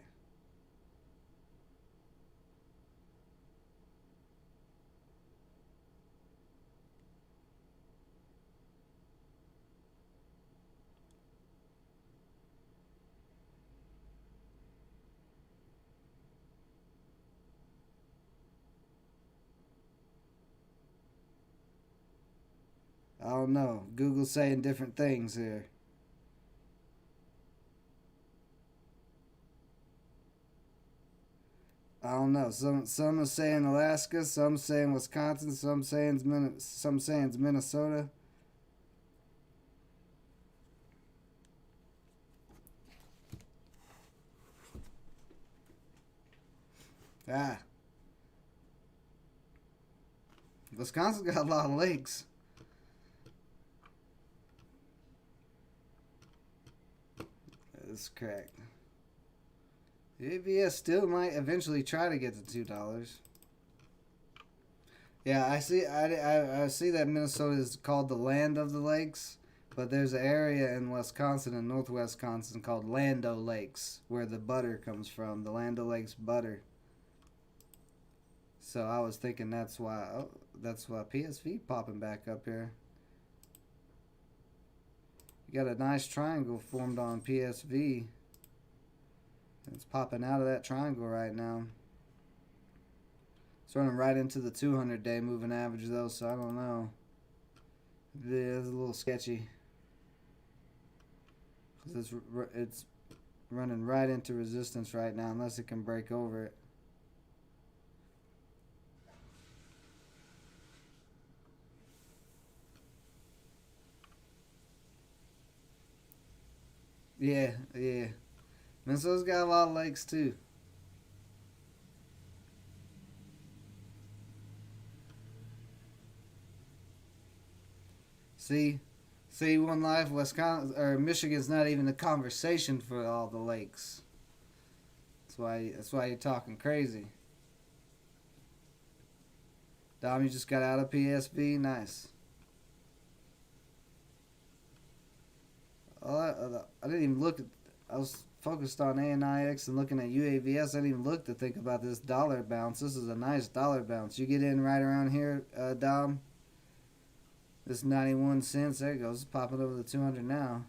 Speaker 1: I don't know. Google's saying different things here. I don't know. Some are saying Alaska, some saying Wisconsin, some saying Minnesota. Ah, Wisconsin's got a lot of lakes. That's correct. The ABS still might eventually try to get to $2. Yeah, I see. I see that Minnesota is called the land of the lakes, But there's an area in Wisconsin and northwest Wisconsin called Land O'Lakes where the butter comes from, the Land O'Lakes butter. So I was thinking that's why PSV popping back up here. You got a nice triangle formed on PSV. It's popping out of that triangle right now. It's running right into the 200-day moving average though, so I don't know. It is a little sketchy. It's running right into resistance right now unless it can break over it. Yeah. Minnesota's got a lot of lakes too. See, One Life, Wisconsin or Michigan's not even a conversation for all the lakes. That's why you're talking crazy. Dom, you just got out of PSV, nice. I didn't even look at. I was focused on ANIX and looking at UAVS. I didn't even look to think about this dollar bounce. This is a nice dollar bounce. You get in right around here, Dom. This 91 cents. There it goes. It's popping over the 200 now.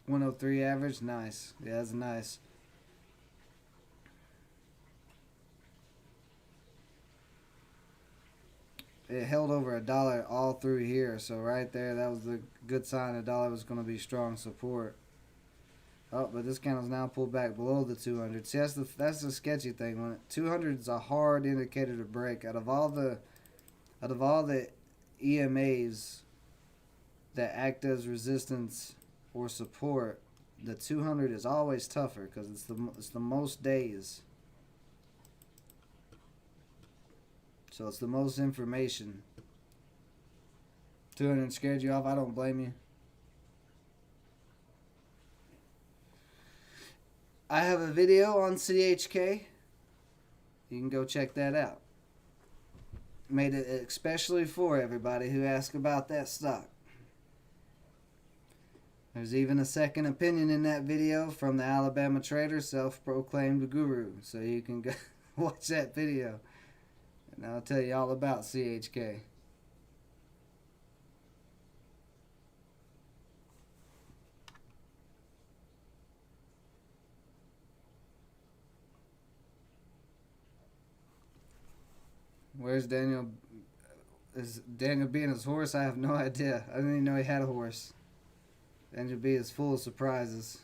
Speaker 1: $103 average, nice. Yeah, that's nice. It held over $1 all through here, so right there, that was a good sign the dollar was going to be strong support. Oh, but this candle's now pulled back below the 200. See, that's the sketchy thing. When 200 is a hard indicator to break. Out of all the EMAs that act as resistance or support, the 200 is always tougher because it's the most days. So it's the most information. 200 scared you off. I don't blame you. I have a video on CHK. You can go check that out. Made it especially for everybody who asked about that stock. There's even a second opinion in that video from the Alabama trader, self-proclaimed guru. So you can go watch that video. And I'll tell you all about CHK. Where's Daniel? Is Daniel B and his horse? I have no idea. I didn't even know he had a horse. Daniel B is full of surprises.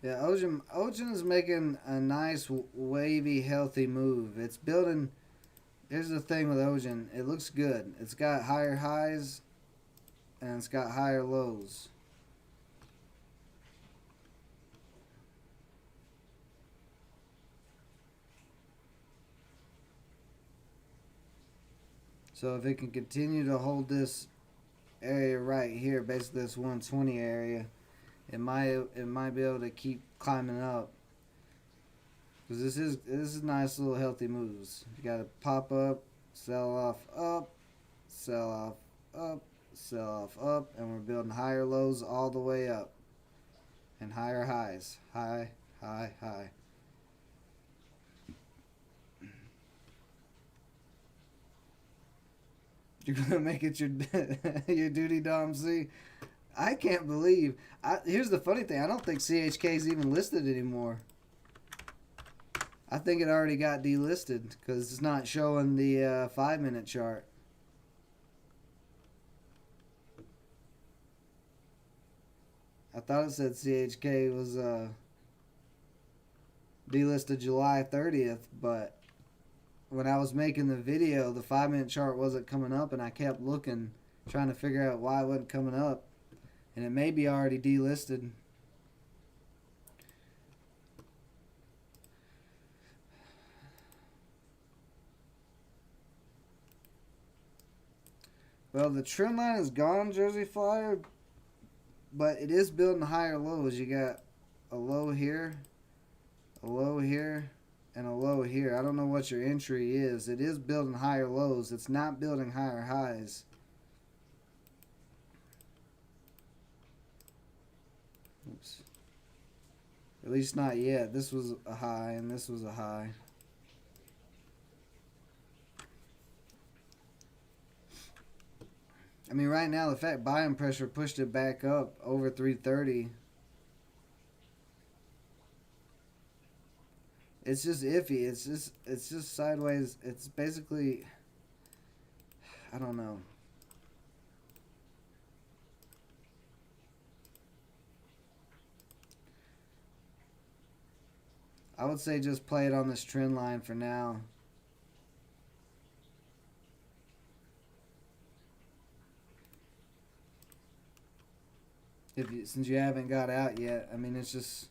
Speaker 1: Yeah, Ogen is making a nice, wavy, healthy move. It's building. Here's the thing with Ogen. It looks good. It's got higher highs, and it's got higher lows. So if it can continue to hold this area right here, basically this 120 area, it might be able to keep climbing up. Because this is nice little healthy moves. You got to pop up, sell off, up, sell off, up, sell off, up, and we're building higher lows all the way up, and higher highs, high, high, high. You're gonna make it your your duty, Dom C. I can't believe. Here's the funny thing. I don't think CHK is even listed anymore. I think it already got delisted because it's not showing the 5-minute chart. I thought it said CHK was delisted July 30th, but when I was making the video, the 5-minute chart wasn't coming up, and I kept looking, trying to figure out why it wasn't coming up, and it may be already delisted. Well, the trend line is gone, Jersey Flyer, but it is building higher lows. You got a low here, a low here, and a low here. I don't know what your entry is. It is building higher lows. It's not building higher highs. Oops. At least not yet. This was a high and this was a high. I mean, right now, the fact buying pressure pushed it back up over 330. It's just iffy. It's just sideways. It's basically, I don't know. I would say just play it on this trend line for now. Since you haven't got out yet, I mean, it's just.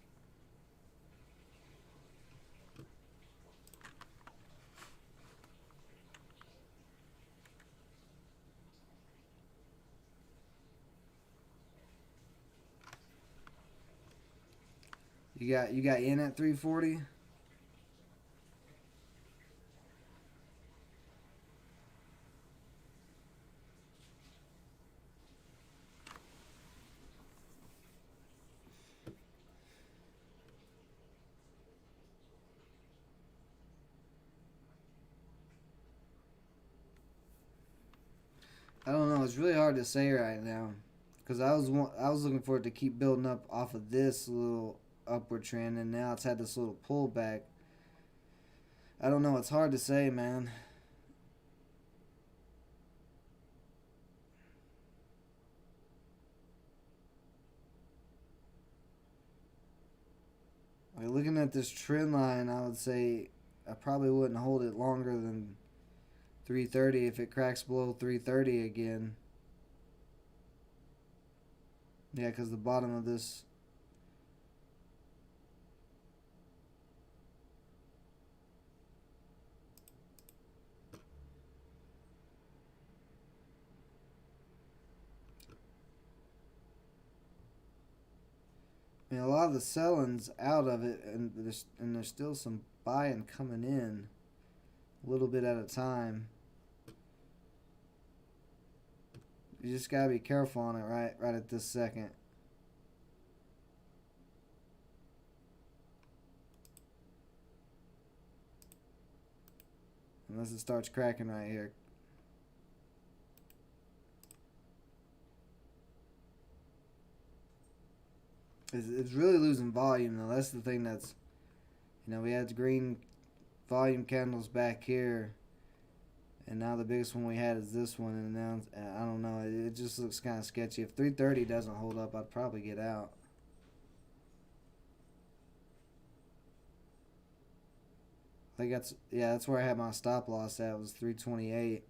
Speaker 1: You got in at 340. I don't know. It's really hard to say right now, because I was looking for it to keep building up off of this little upward trend, and now it's had this little pullback. I don't know. It's hard to say, man. Like, looking at this trend line, I would say I probably wouldn't hold it longer than 330 if it cracks below 330 again. Yeah, because the bottom of this. I mean, a lot of the selling's out of it, and there's still some buying coming in, a little bit at a time. You just gotta be careful on it right at this second. Unless it starts cracking right here. It's really losing volume, though. That's the thing that's, we had the green volume candles back here, and now the biggest one we had is this one, and now I don't know. It just looks kind of sketchy. If 330 doesn't hold up, I'd probably get out. I think that's where I had my stop loss at, was 328.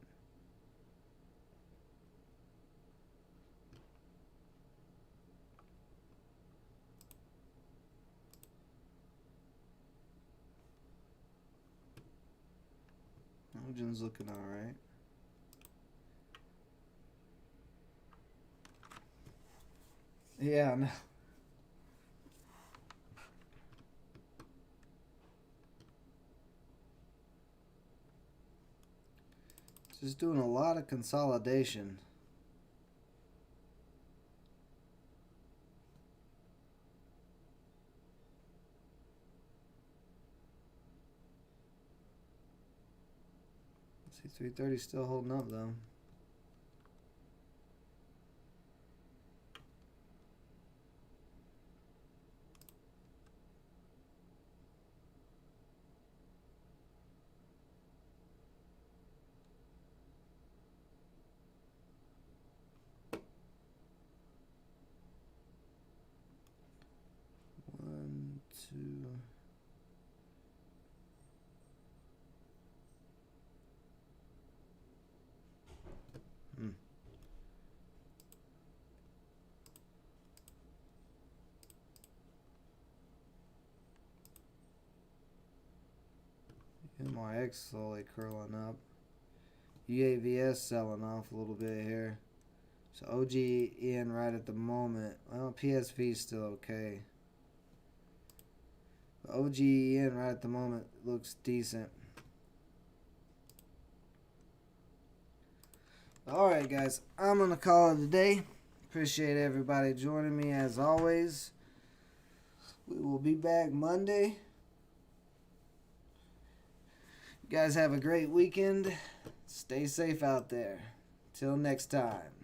Speaker 1: Ogen's looking alright. Yeah, no. Just doing a lot of consolidation. See, 330 still holding up though. MRX slowly curling up. UAVS selling off a little bit here. So OGN right at the moment. Well, PSV still okay. But OGN right at the moment looks decent. Alright guys, I'm going to call it a day. Appreciate everybody joining me as always. We will be back Monday. You guys have a great weekend. Stay safe out there. Till next time.